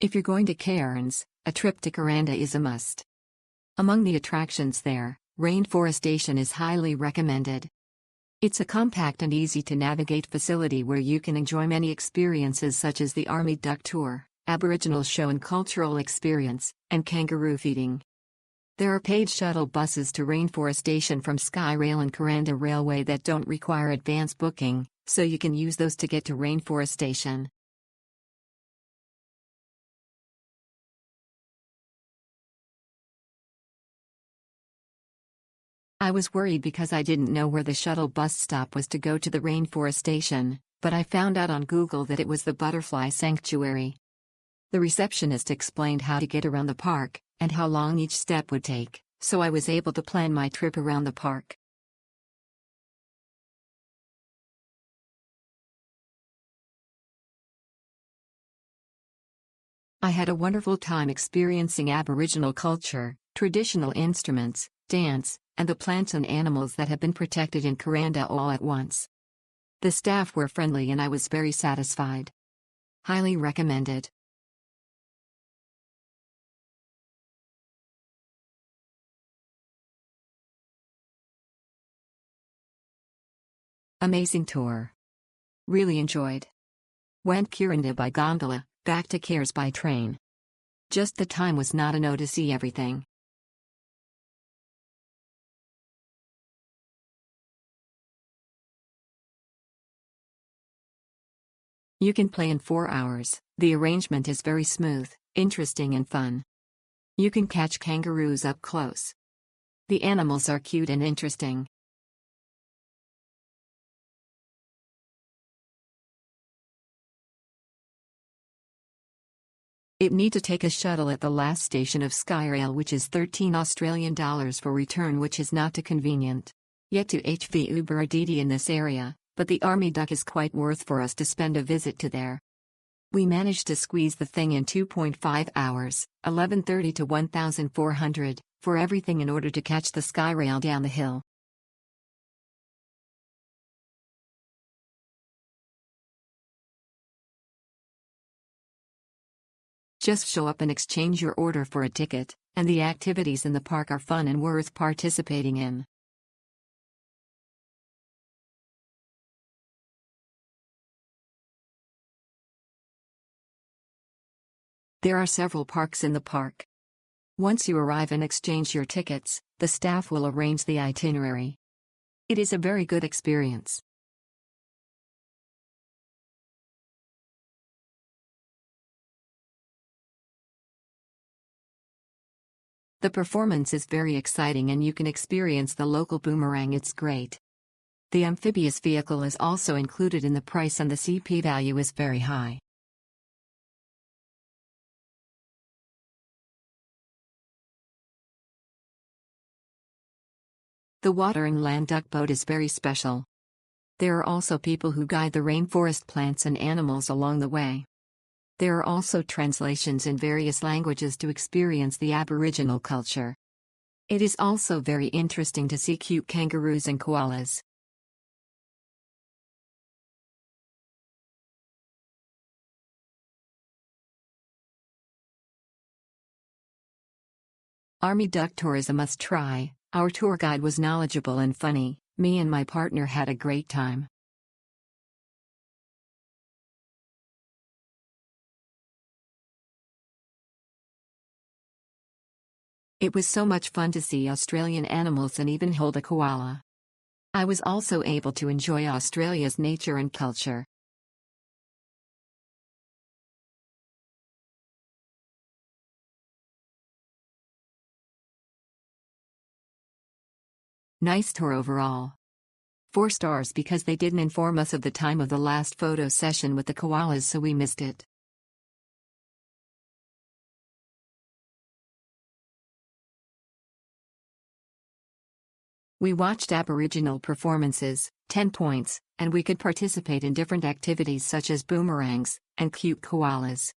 If you're going to Cairns, a trip to Kuranda is a must. Among the attractions there, Rainforestation is highly recommended. It's a compact and easy-to-navigate facility where you can enjoy many experiences such as the Army Duck Tour, Aboriginal Show and Cultural Experience, and kangaroo feeding. There are paid shuttle buses to Rainforestation from Skyrail and Kuranda Railway that don't require advance booking, so you can use those to get to Rainforestation. I was worried because I didn't know where the shuttle bus stop was to go to the Rainforestation, but I found out on Google that it was the Butterfly Sanctuary. The receptionist explained how to get around the park, and how long each step would take, so I was able to plan my trip around the park. I had a wonderful time experiencing Aboriginal culture, traditional instruments, dance, and the plants and animals that have been protected in Kuranda all at once. The staff were friendly and I was very satisfied. Highly recommended. Amazing tour. Really enjoyed. Went Kuranda by gondola, back to Cairns by train. Just the time was not enough to see everything. You can play in 4 hours. The arrangement is very smooth, interesting and fun. You can catch kangaroos up close. The animals are cute and interesting. It need to take a shuttle at the last station of Skyrail, which is $13 for return, which is not too convenient. Yet to HV Uber Aditi in this area, but the Army Duck is quite worth for us to spend a visit to there. We managed to squeeze the thing in 2.5 hours, 11:30 to 1400, for everything in order to catch the Skyrail down the hill. Just show up and exchange your order for a ticket, and the activities in the park are fun and worth participating in. There are several parks in the park. Once you arrive and exchange your tickets, the staff will arrange the itinerary. It is a very good experience. The performance is very exciting and you can experience the local boomerang. It's great. The amphibious vehicle is also included in the price and the CP value is very high. The water and land duck boat is very special. There are also people who guide the rainforest plants and animals along the way. There are also translations in various languages to experience the Aboriginal culture. It is also very interesting to see cute kangaroos and koalas. Army Duck Tour is a must-try. Our tour guide was knowledgeable and funny. Me and my partner had a great time. It was so much fun to see Australian animals and even hold a koala. I was also able to enjoy Australia's nature and culture. Nice tour overall. 4 stars because they didn't inform us of the time of the last photo session with the koalas, so we missed it. We watched Aboriginal performances, 10 points, and we could participate in different activities such as boomerangs and cute koalas.